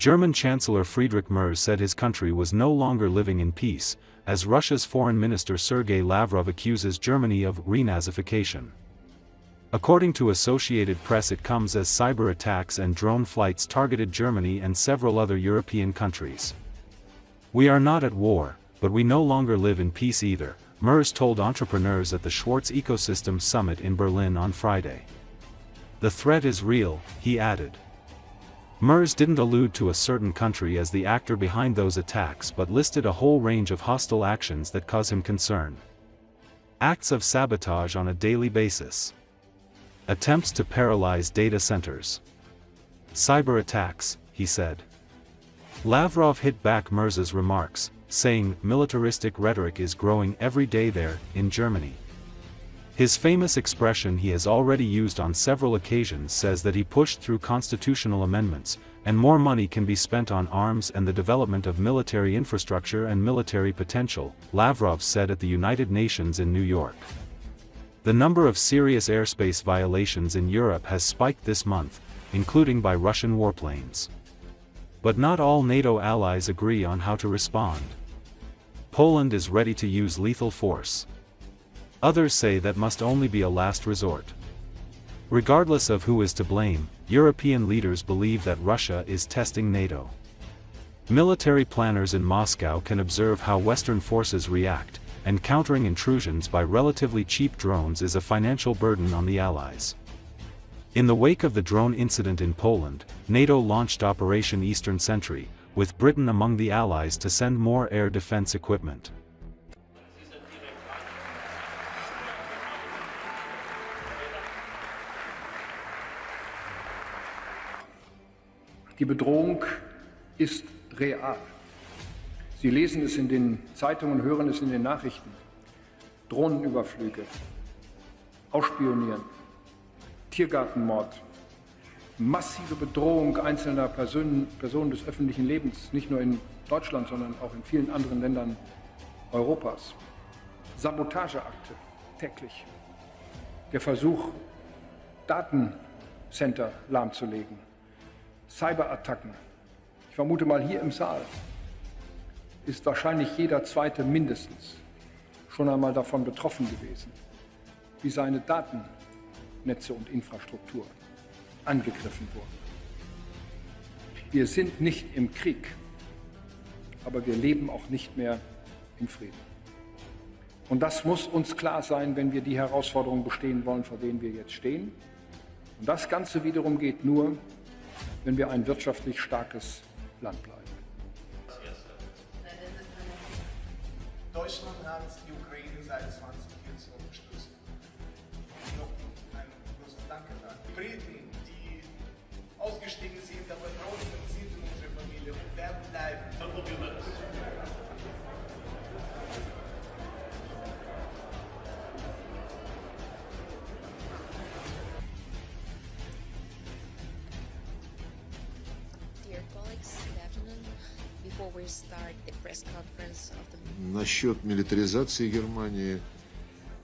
German Chancellor Friedrich Merz said his country was no longer living in peace, as Russia's Foreign Minister Sergei Lavrov accuses Germany of renazification. According to Associated Press, it comes as cyber attacks and drone flights targeted Germany and several other European countries. "We are not at war, but we no longer live in peace either," Merz told entrepreneurs at the Schwarz Ecosystem Summit in Berlin on Friday. "The threat is real," he added. Merz didn't allude to a certain country as the actor behind those attacks but listed a whole range of hostile actions that cause him concern. Acts of sabotage on a daily basis. Attempts to paralyze data centers. Cyber attacks, he said. Lavrov hit back Merz's remarks, saying militaristic rhetoric is growing every day there, in Germany. His famous expression he has already used on several occasions says that he pushed through constitutional amendments, and more money can be spent on arms and the development of military infrastructure and military potential, Lavrov said at the United Nations in New York. The number of serious airspace violations in Europe has spiked this month, including by Russian warplanes. But not all NATO allies agree on how to respond. Poland is ready to use lethal force. Others say that must only be a last resort. Regardless of who is to blame, European leaders believe that Russia is testing NATO. Military planners in Moscow can observe how Western forces react, and countering intrusions by relatively cheap drones is a financial burden on the Allies. In the wake of the drone incident in Poland, NATO launched Operation Eastern Sentry, with Britain among the Allies to send more air defense equipment. Die Bedrohung ist real. Sie lesen es in den Zeitungen, hören es in den Nachrichten. Drohnenüberflüge, Ausspionieren, Tiergartenmord, massive Bedrohung einzelner Personen des öffentlichen Lebens, nicht nur in Deutschland, sondern auch in vielen anderen Ländern Europas. Sabotageakte täglich. Der Versuch, Datencenter lahmzulegen. Cyberattacken. Ich vermute mal, hier im Saal ist wahrscheinlich jeder Zweite mindestens schon einmal davon betroffen gewesen, wie seine Datennetze und Infrastruktur angegriffen wurden. Wir sind nicht im Krieg, aber wir leben auch nicht mehr im Frieden. Und das muss uns klar sein, wenn wir die Herausforderungen bestehen wollen, vor denen wir jetzt stehen. Und das Ganze wiederum geht nur, wenn wir ein wirtschaftlich starkes Land bleiben. Deutschland hat die Ukraine seit 2014 unterstützt. Noch ein großes Danke da. Die Briten, die ausgestiegen sind, aber trotzdem sind unsere Familie und werden bleiben. Насчет милитаризации Германии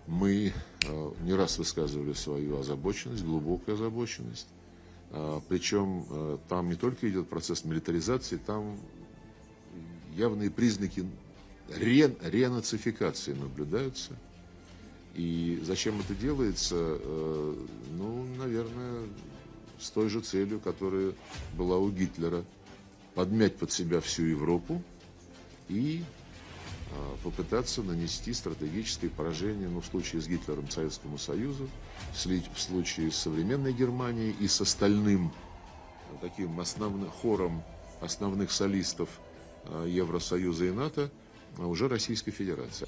мы не раз высказывали свою озабоченность, глубокую озабоченность. Причем там не только идет процесс милитаризации, там явные признаки ренацификации наблюдаются. И зачем это делается? Ну, наверное, с той же целью, которая была у Гитлера. Подмять под себя всю Европу и попытаться нанести стратегическое поражение, ну, в случае с Гитлером, Советскому Союзу, в случае с современной Германией и с остальным таким хором основных солистов Евросоюза и НАТО, уже Российской Федерации.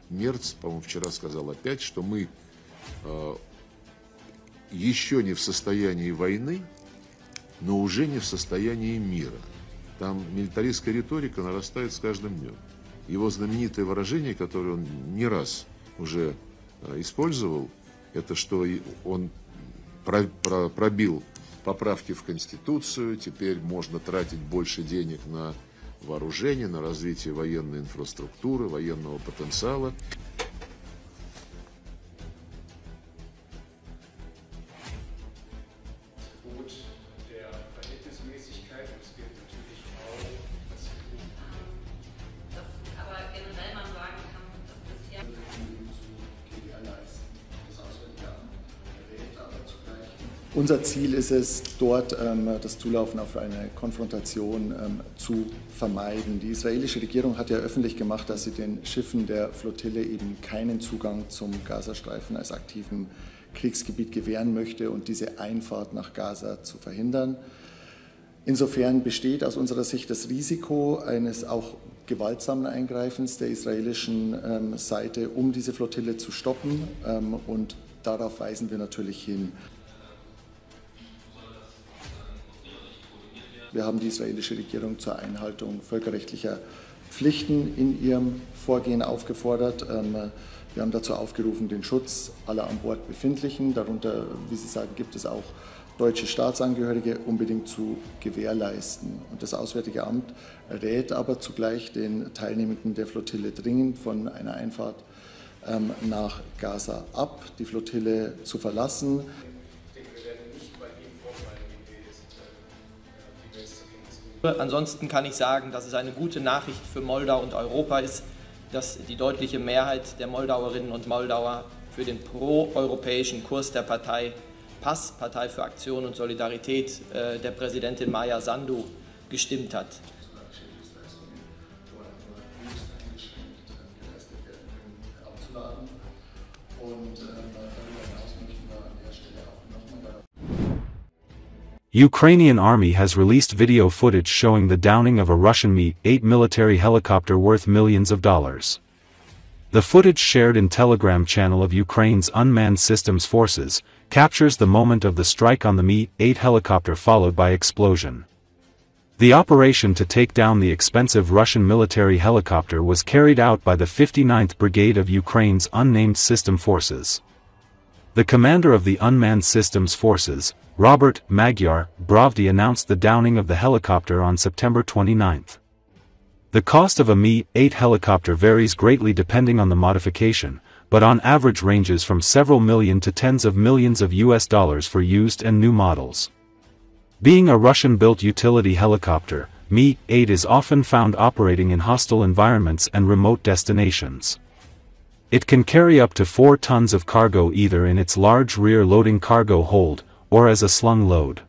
Мерц, по-моему, вчера сказал опять, что мы еще не в состоянии войны, но уже не в состоянии мира. Там милитаристская риторика нарастает с каждым днем. Его знаменитое выражение, которое он не раз уже использовал, это что он пробил поправки в Конституцию, теперь можно тратить больше денег на вооружение, на развитие военной инфраструктуры, военного потенциала. Unser Ziel ist es, dort das Zulaufen auf eine Konfrontation zu vermeiden. Die israelische Regierung hat ja öffentlich gemacht, dass sie den Schiffen der Flottille eben keinen Zugang zum Gazastreifen als aktiven Kriegsgebiet gewähren möchte und diese Einfahrt nach Gaza zu verhindern. Insofern besteht aus unserer Sicht das Risiko eines auch gewaltsamen Eingreifens der israelischen Seite, um diese Flottille zu stoppen, und darauf weisen wir natürlich hin. Wir haben die israelische Regierung zur Einhaltung völkerrechtlicher Pflichten in ihrem Vorgehen aufgefordert. Wir haben dazu aufgerufen, den Schutz aller an Bord Befindlichen, darunter, wie Sie sagen, gibt es auch deutsche Staatsangehörige, unbedingt zu gewährleisten. Und das Auswärtige Amt rät aber zugleich den Teilnehmenden der Flottille dringend von einer Einfahrt nach Gaza ab, die Flottille zu verlassen. Ansonsten kann ich sagen, dass es eine gute Nachricht für Moldau und Europa ist, dass die deutliche Mehrheit der Moldauerinnen und Moldauer für den pro-europäischen Kurs der Partei PAS, Partei für Aktion und Solidarität der Präsidentin Maja Sandu, gestimmt hat. Ukrainian army has released video footage showing the downing of a Russian Mi-8 military helicopter worth millions of dollars. The footage shared in Telegram channel of Ukraine's unmanned systems forces captures the moment of the strike on the Mi-8 helicopter followed by explosion. The operation to take down the expensive Russian military helicopter was carried out by the 59th Brigade of Ukraine's unnamed system forces. The commander of the unmanned systems forces, Robert Magyar Brovdi, announced the downing of the helicopter on September 29. The cost of a Mi-8 helicopter varies greatly depending on the modification, but on average ranges from several million to tens of millions of US dollars for used and new models. Being a Russian-built utility helicopter, Mi-8 is often found operating in hostile environments and remote destinations. It can carry up to 4 tons of cargo either in its large rear loading cargo hold, or as a slung load.